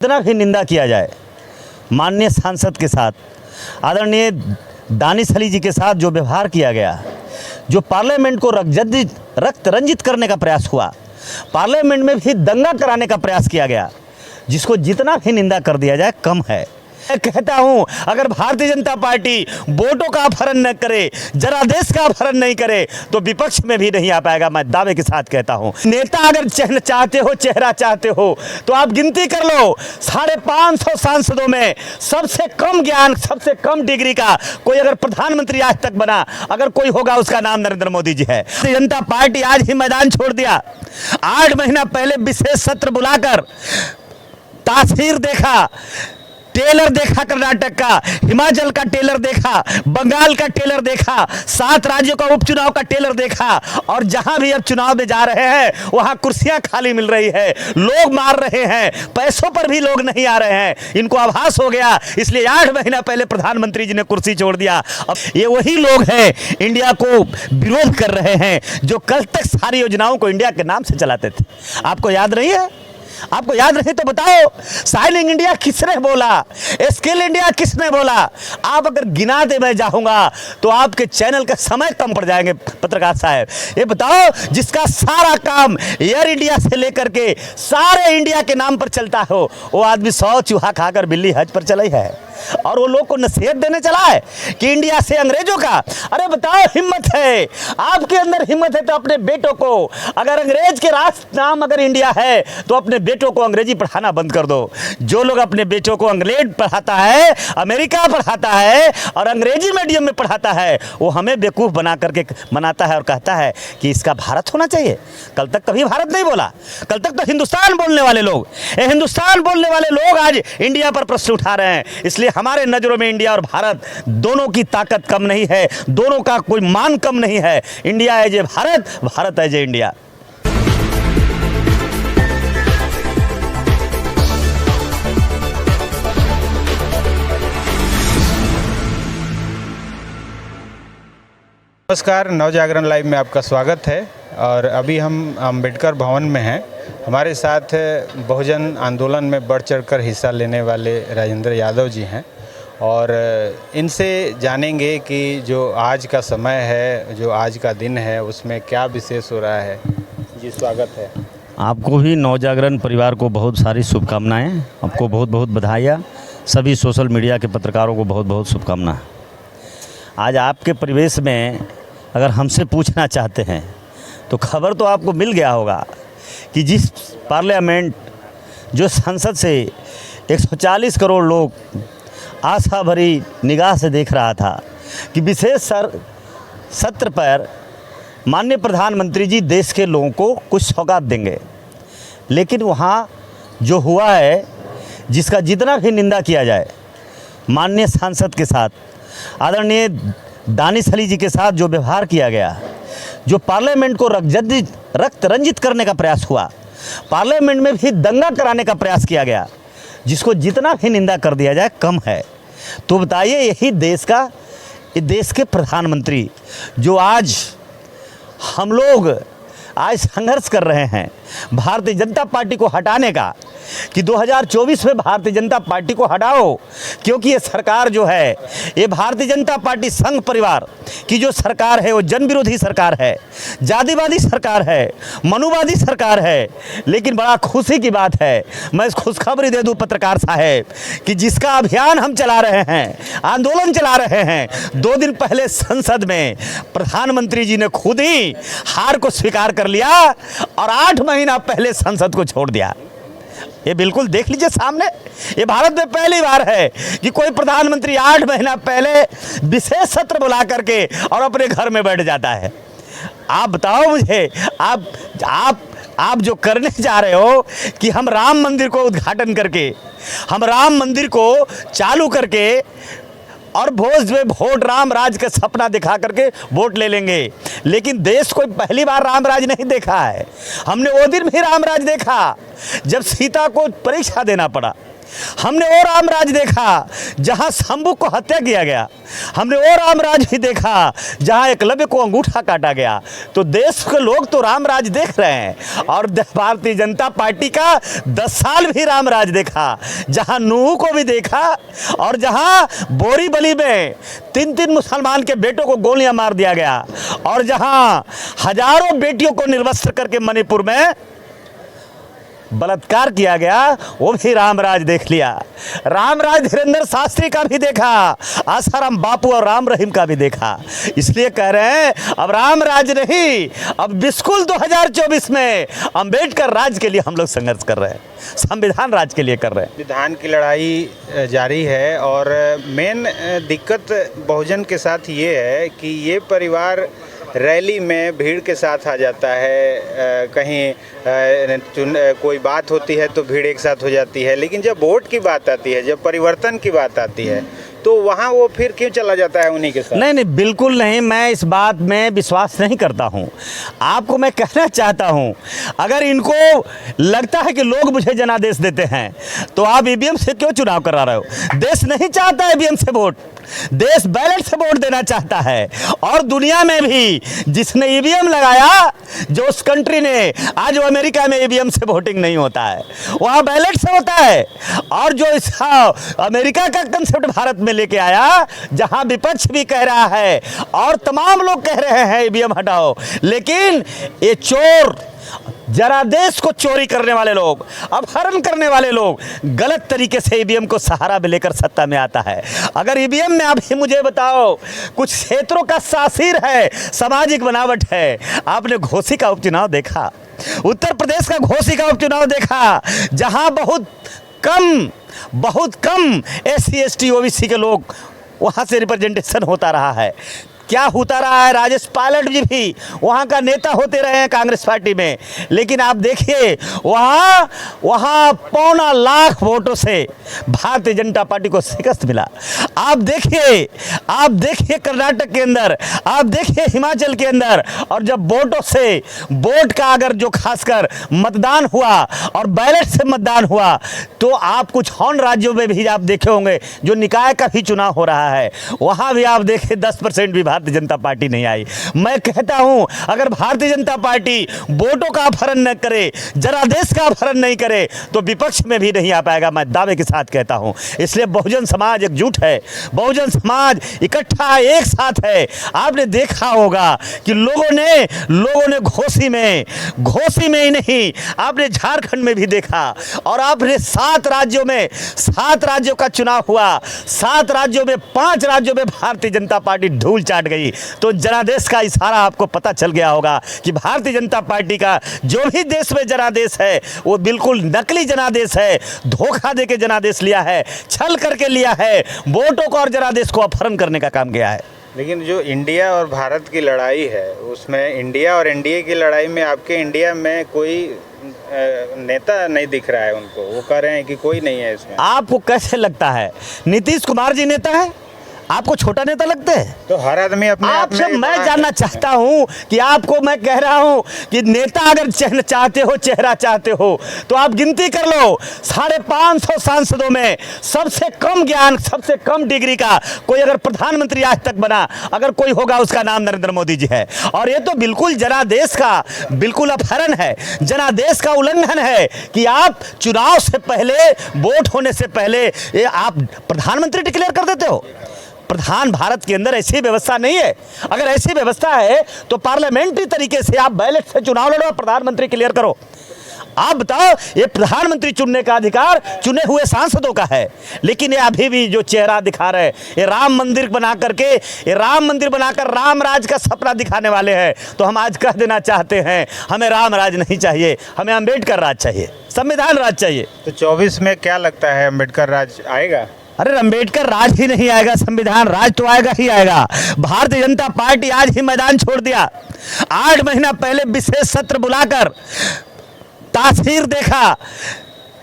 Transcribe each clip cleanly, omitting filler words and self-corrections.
कितना भी निंदा किया जाए माननीय सांसद के साथ, आदरणीय दानिश अली जी के साथ जो व्यवहार किया गया, जो पार्लियामेंट को रक्त रंजित करने का प्रयास हुआ, पार्लियामेंट में भी दंगा कराने का प्रयास किया गया, जिसको जितना भी निंदा कर दिया जाए कम है। मैं कहता हूं, अगर भारतीय जनता पार्टी वोटों का अपहरण न करे, जनादेश का अपहरण नहीं करे, तो विपक्ष में भी नहीं आ पाएगा। मैं दावे के साथ कहता हूं, नेता अगर चाहते हो, चेहरा चाहते हो, तो आप गिनती कर लो, 550 सांसदों में सबसे कम ज्ञान, सबसे कम डिग्री का कोई अगर प्रधानमंत्री आज तक बना, अगर कोई होगा, उसका नाम नरेंद्र मोदी जी है। भारतीय जनता पार्टी आज ही मैदान छोड़ दिया। 8 महीना पहले विशेष सत्र बुलाकर तासीर देखा, टेलर देखा, कर्नाटक का, हिमाचल का टेलर देखा, बंगाल का टेलर देखा, 7 राज्यों का उपचुनाव का टेलर देखा, और जहां भी अब चुनाव में जा रहे हैं वहां कुर्सियां खाली मिल रही है, लोग मार रहे हैं, पैसों पर भी लोग नहीं आ रहे हैं। इनको आभास हो गया, इसलिए 8 महीना पहले प्रधानमंत्री जी ने कुर्सी छोड़ दिया। अब ये वही लोग हैं इंडिया को विरोध कर रहे हैं, जो कल तक सारी योजनाओं को इंडिया के नाम से चलाते थे। आपको याद नहीं है? आपको याद नहीं तो बताओ, साइनिंग इंडिया किसने बोला, स्किल इंडिया किसने बोला? आप अगर गिनाते मैं जाऊंगा तो आपके चैनल का समय कम पड़ जाएंगे। पत्रकार साहब, ये बताओ, जिसका सारा काम एयर इंडिया से लेकर के सारे इंडिया के नाम पर चलता हो, वो आदमी 100 चूहा खाकर बिल्ली हज पर चलाई है, और वो लोग को नसीहत देने चला है कि इंडिया से अंग्रेजों का। अरे बताओ, हिम्मत है, आपके अंदर हिम्मत है तो अपने बेटों को, अगर अंग्रेज के राष्ट्र नाम अगर इंडिया है, तो अपने बेटों को अंग्रेजी पढ़ाना बंद कर दो। जो लोग अपने बेटों को अंग्रेज पढ़ाता है, अमेरिका पढ़ाता है और अंग्रेजी मीडियम में पढ़ाता है, वो हमें बेवकूफ़ बना करके मनाता है और कहता है कि इसका भारत होना चाहिए। कल तक कभी भारत नहीं बोला, कल तक तो हिंदुस्तान बोलने वाले लोग, हिंदुस्तान बोलने वाले लोग आज इंडिया पर प्रश्न उठा रहे हैं। इसलिए हमारे नजरों में इंडिया और भारत दोनों की ताकत कम नहीं है, दोनों का कोई मान कम नहीं है। India as a Bharat, Bharat as a India. नमस्कार, नवजागरण लाइव में आपका स्वागत है। और अभी हम अम्बेडकर भवन में हैं। हमारे साथ बहुजन आंदोलन में बढ़ चढ़कर हिस्सा लेने वाले राजेंद्र यादव जी हैं, और इनसे जानेंगे कि जो आज का समय है, जो आज का दिन है, उसमें क्या विशेष हो रहा है। जी, स्वागत है। आपको भी नवजागरण परिवार को बहुत सारी शुभकामनाएं, आपको बहुत बहुत बधाइयाँ। सभी सोशल मीडिया के पत्रकारों को बहुत बहुत शुभकामनाएं। आज आपके परिवेश में अगर हमसे पूछना चाहते हैं तो खबर तो आपको मिल गया होगा कि जिस पार्लियामेंट, जो संसद से 140 करोड़ लोग आशा भरी निगाह से देख रहा था कि विशेष सत्र पर माननीय प्रधानमंत्री जी देश के लोगों को कुछ सौगात देंगे, लेकिन वहाँ जो हुआ है, जिसका जितना भी निंदा किया जाए माननीय सांसद के साथ, आदरणीय दानिश अली जी के साथ जो व्यवहार किया गया, जो पार्लियामेंट को रक्त रंजित करने का प्रयास हुआ, पार्लियामेंट में भी दंगा कराने का प्रयास किया गया, जिसको जितना भी निंदा कर दिया जाए कम है। तो बताइए, यही देश के प्रधानमंत्री जो आज हम लोग आज संघर्ष कर रहे हैं भारतीय जनता पार्टी को हटाने का, कि 2024 में भारतीय जनता पार्टी को हटाओ, क्योंकि ये सरकार जो है, ये भारतीय जनता पार्टी संघ परिवार की जो सरकार है, वो जन विरोधी सरकार है, जातिवादी सरकार है, मनुवादी सरकार है। लेकिन बड़ा खुशी की बात है, मैं इस खुशखबरी दे दूं पत्रकार साहब, कि जिसका अभियान हम चला रहे हैं, आंदोलन चला रहे हैं, 2 दिन पहले संसद में प्रधानमंत्री जी ने खुद ही हार को स्वीकार कर लिया और 8 महीना पहले संसद को छोड़ दिया। ये बिल्कुल देख लीजिए सामने, ये भारत में पहली बार है कि कोई प्रधानमंत्री 8 महीना पहले विशेष सत्र बुला करके और अपने घर में बैठ जाता है। आप बताओ मुझे, आप जो करने जा रहे हो कि हम राम मंदिर को उद्घाटन करके, हम राम मंदिर को चालू करके और भोज में वोट राम राज का सपना दिखा करके वोट ले लेंगे। लेकिन देश कोई पहली बार राम राज नहीं देखा है। हमने वो दिन भी राम राज देखा जब सीता को परीक्षा देना पड़ा। हमने वो रामराज देखा जहां शंभु को हत्या किया गया। हमने वो रामराज भी देखा जहां एकलव्य को अंगूठा काटा गया। तो देश के लोग तो रामराज देख रहे हैं। और भारतीय जनता पार्टी का 10 साल भी रामराज देखा, जहां नूह को भी देखा और जहां बोरीवली में 3 मुसलमान के बेटों को गोलियां मार दिया गया और जहां हजारों बेटियों को निर्वस्त्र करके मणिपुर में बलात्कार किया गया, वो भी रामराज देख लिया। रामराज धीरेन्द्र शास्त्री का भी देखा, आसाराम बापू और राम रहीम का भी देखा। इसलिए कह रहे हैं अब रामराज नहीं, अब बिल्कुल 2024 में अंबेडकर राज के लिए हम लोग संघर्ष कर रहे हैं, संविधान राज के लिए कर रहे हैं। संविधान की लड़ाई जारी है और मेन दिक्कत बहुजन के साथ ये है कि ये परिवार रैली में भीड़ के साथ आ जाता है, कहीं कोई बात होती है तो भीड़ एक साथ हो जाती है, लेकिन जब वोट की बात आती है, जब परिवर्तन की बात आती है तो वहाँ वो फिर क्यों चला जाता है उन्हीं के साथ? नहीं, बिल्कुल नहीं, मैं इस बात में विश्वास नहीं करता हूँ। आपको मैं कहना चाहता हूँ, अगर इनको लगता है कि लोग मुझे जनादेश देते हैं तो आप ईवीएम से क्यों चुनाव करा रहे हो? देश नहीं चाहता है ईवीएम से वोट, देश बैलेट से वोट देना चाहता है। और दुनिया में भी जिसने ईवीएम लगाया, जो उस कंट्री ने, आज वो अमेरिका में ईवीएम से वोटिंग नहीं होता है, वहाँ बैलेट से होता है। और जो इस अमेरिका का कंसेप्ट भारत में लेके आया, जहां विपक्ष भी कह रहा है और तमाम लोग कह रहे हैं ईवीएम हटाओ, लेकिन ये चोर, जनादेश को चोरी करने वाले लोग, अपहरण करने वाले लोग गलत तरीके से ईवीएम को सहारा में लेकर सत्ता में आता है। अगर ईवीएम में अभी मुझे बताओ, कुछ क्षेत्रों का सासिर है, सामाजिक बनावट है। आपने घोसी का उपचुनाव देखा, उत्तर प्रदेश का घोसी का उपचुनाव देखा, जहां बहुत कम SC ST OBC के लोग वहाँ से रिप्रेजेंटेशन होता रहा है। क्या होता रहा है, राजेश पायलट जी भी वहाँ का नेता होते रहे हैं कांग्रेस पार्टी में, लेकिन आप देखिए वहाँ 1.25 लाख वोटों से भारतीय जनता पार्टी को शिकस्त मिला। आप देखिए कर्नाटक के अंदर, आप देखिए हिमाचल के अंदर। और जब वोट का अगर जो खासकर मतदान हुआ और बैलेट से मतदान हुआ, तो आप कुछ और राज्यों में भी आप देखे होंगे जो निकाय का भी चुनाव हो रहा है, वहाँ भी आप देखिए 10% भी भारतीय जनता पार्टी नहीं आई। मैं कहता हूं, अगर भारतीय जनता पार्टी वोटों का अपहरण न करे, जनादेश का अपहरण नहीं करे, तो विपक्ष में भी नहीं आ पाएगा, मैं दावे के साथ कहता हूं। इसलिए बहुजन समाज एकजुट है, बहुजन समाज इकट्ठा एक साथ है। आपने देखा होगा कि लोगों ने घोसी में ही नहीं, आपने झारखंड में भी देखा। और आपने 7 राज्यों का चुनाव हुआ, 7 राज्यों में 5 राज्यों में भारतीय जनता पार्टी धूल चाट गई। तो जनादेश का इशारा आपको पता चल गया होगा कि भारतीय जनता पार्टी का जो भी देश में जनादेश है, वो बिल्कुल नकली जनादेश है, धोखा देके जनादेश लिया है, छल करके लिया है, वोटों को और जनादेश को अपहरण करने का काम किया है। लेकिन जो इंडिया और भारत की लड़ाई है, उसमें इंडिया और एनडीए की लड़ाई में आपके इंडिया में कोई नेता नहीं दिख रहा है उनको, वो कह रहे हैं कि कोई नहीं है इसमें। आपको कैसे लगता है नीतीश कुमार जी नेता है? आपको छोटा नेता लगते हैं? तो हर आदमी अपने आपसे मैं जानना चाहता हूं कि आपको मैं कह रहा हूं कि नेता अगर चेहरा चाहते हो तो आप गिनती कर लो, 550 सांसदों में सबसे कम ज्ञान, सबसे कम डिग्री का कोई अगर प्रधानमंत्री आज तक बना, अगर कोई होगा, उसका नाम नरेंद्र मोदी जी है। और ये तो बिल्कुल जनादेश का बिल्कुल अपहरण है, जनादेश का उल्लंघन है कि आप चुनाव से पहले, वोट होने से पहले ये आप प्रधानमंत्री डिक्लेयर कर देते हो। भारत के अंदर ऐसी व्यवस्था नहीं है। अगर ऐसी व्यवस्था है तो पार्लियामेंट्री तरीके से आप बैलेट से चुनाव लड़ो, प्रधानमंत्री क्लियर करो। आप बताओ, ये प्रधानमंत्री चुनने का अधिकार चुने हुए सांसदों का है, लेकिन ये अभी भी जो चेहरा दिखा रहे, ये राम मंदिर बनाकर राम राज का सपना दिखाने वाले हैं। तो हम आज कह देना चाहते हैं, हमें राम राज नहीं चाहिए, हमें अंबेडकर राज चाहिए, संविधान राज चाहिए। तो 24 में क्या लगता है, अंबेडकर राज आएगा? अरे अंबेडकर राज ही नहीं आएगा, संविधान राज तो आएगा ही आएगा। भारतीय जनता पार्टी आज ही मैदान छोड़ दिया। 8 महीना पहले विशेष सत्र बुलाकर तासीर देखा,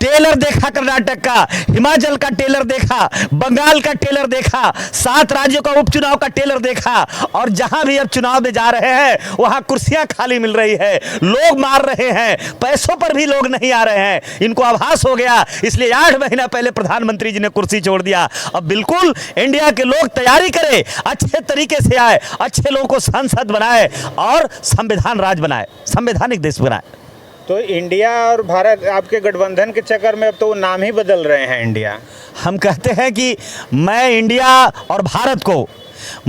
टेलर देखा कर्नाटक का, हिमाचल का टेलर देखा, बंगाल का टेलर देखा, 7 राज्यों का उपचुनाव का टेलर देखा, और जहां भी अब चुनाव में जा रहे हैं वहां कुर्सियां खाली मिल रही है, लोग मार रहे हैं, पैसों पर भी लोग नहीं आ रहे हैं। इनको आभास हो गया, इसलिए 8 महीना पहले प्रधानमंत्री जी ने कुर्सी छोड़ दिया। अब बिल्कुल इंडिया के लोग तैयारी करें, अच्छे तरीके से आए, अच्छे लोगों को सांसद बनाए और संविधान राज बनाए, संवैधानिक देश बनाए। तो इंडिया और भारत आपके गठबंधन के चक्कर में अब तो वो नाम ही बदल रहे हैं इंडिया। हम कहते हैं कि मैं इंडिया और भारत को,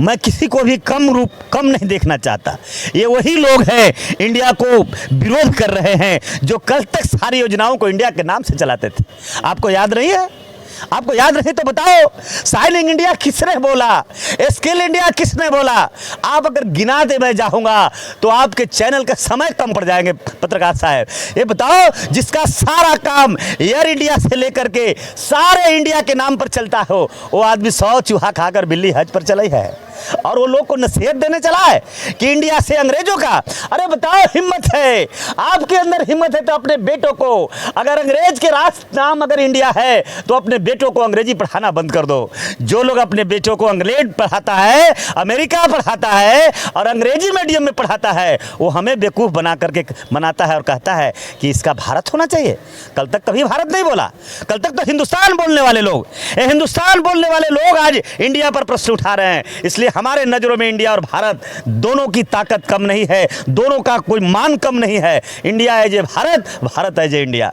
मैं किसी को भी कम नहीं देखना चाहता। ये वही लोग हैं इंडिया को विरोध कर रहे हैं जो कल तक सारी योजनाओं को इंडिया के नाम से चलाते थे। आपको याद नहीं है? आपको याद नहीं तो बताओ, साइनिंग इंडिया किसने बोला, स्किल इंडिया किसने बोला? आप अगर गिनाते मैं जाऊंगा तो आपके चैनल का समय कम पड़ जाएंगे। पत्रकार साहब, ये बताओ, जिसका सारा काम एयर इंडिया से लेकर के सारे इंडिया के नाम पर चलता हो, वो आदमी 100 चूहा खाकर बिल्ली हज पर चला है और वो लोग को नसीहत देने चला है कि इंडिया से अंग्रेजों का। अरे बताओ, हिम्मत है, आपके अंदर हिम्मत है तो अपने बेटों को, अगर अंग्रेज के राष्ट्र नाम अगर इंडिया है तो अपने बेटों को अंग्रेजी पढ़ाना बंद कर दो। जो लोग अपने बेटों को अंग्रेज पढ़ाता है, अमेरिका पढ़ाता है और अंग्रेजी मीडियम में पढ़ाता है, वो हमें बेवकूफ़ बना करके मनाता है और कहता है कि इसका भारत होना चाहिए। कल तक कभी भारत नहीं बोला, कल तक तो हिंदुस्तान बोलने वाले लोग, ये हिंदुस्तान बोलने वाले लोग आज इंडिया पर प्रश्न उठा रहे हैं। इसलिए हमारे नज़रों में इंडिया और भारत दोनों की ताकत कम नहीं है, दोनों का कोई मान कम नहीं है। India as a Bharat, Bharat as a India.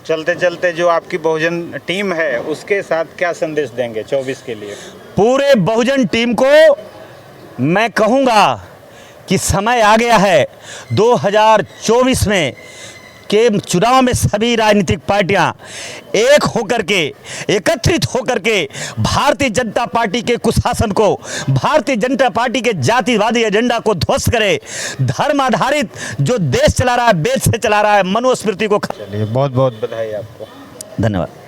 चलते चलते जो आपकी बहुजन टीम है उसके साथ क्या संदेश देंगे 24 के लिए? पूरे बहुजन टीम को मैं कहूँगा कि समय आ गया है 2024 में के चुनाव में सभी राजनीतिक पार्टियां एक होकर के, एकत्रित होकर के भारतीय जनता पार्टी के कुशासन को, भारतीय जनता पार्टी के जातिवादी एजेंडा को ध्वस्त करे। धर्म आधारित जो देश चला रहा है, वेद से चला रहा है, मनुस्मृति को। चलिए, बहुत बहुत बधाई आपको। धन्यवाद।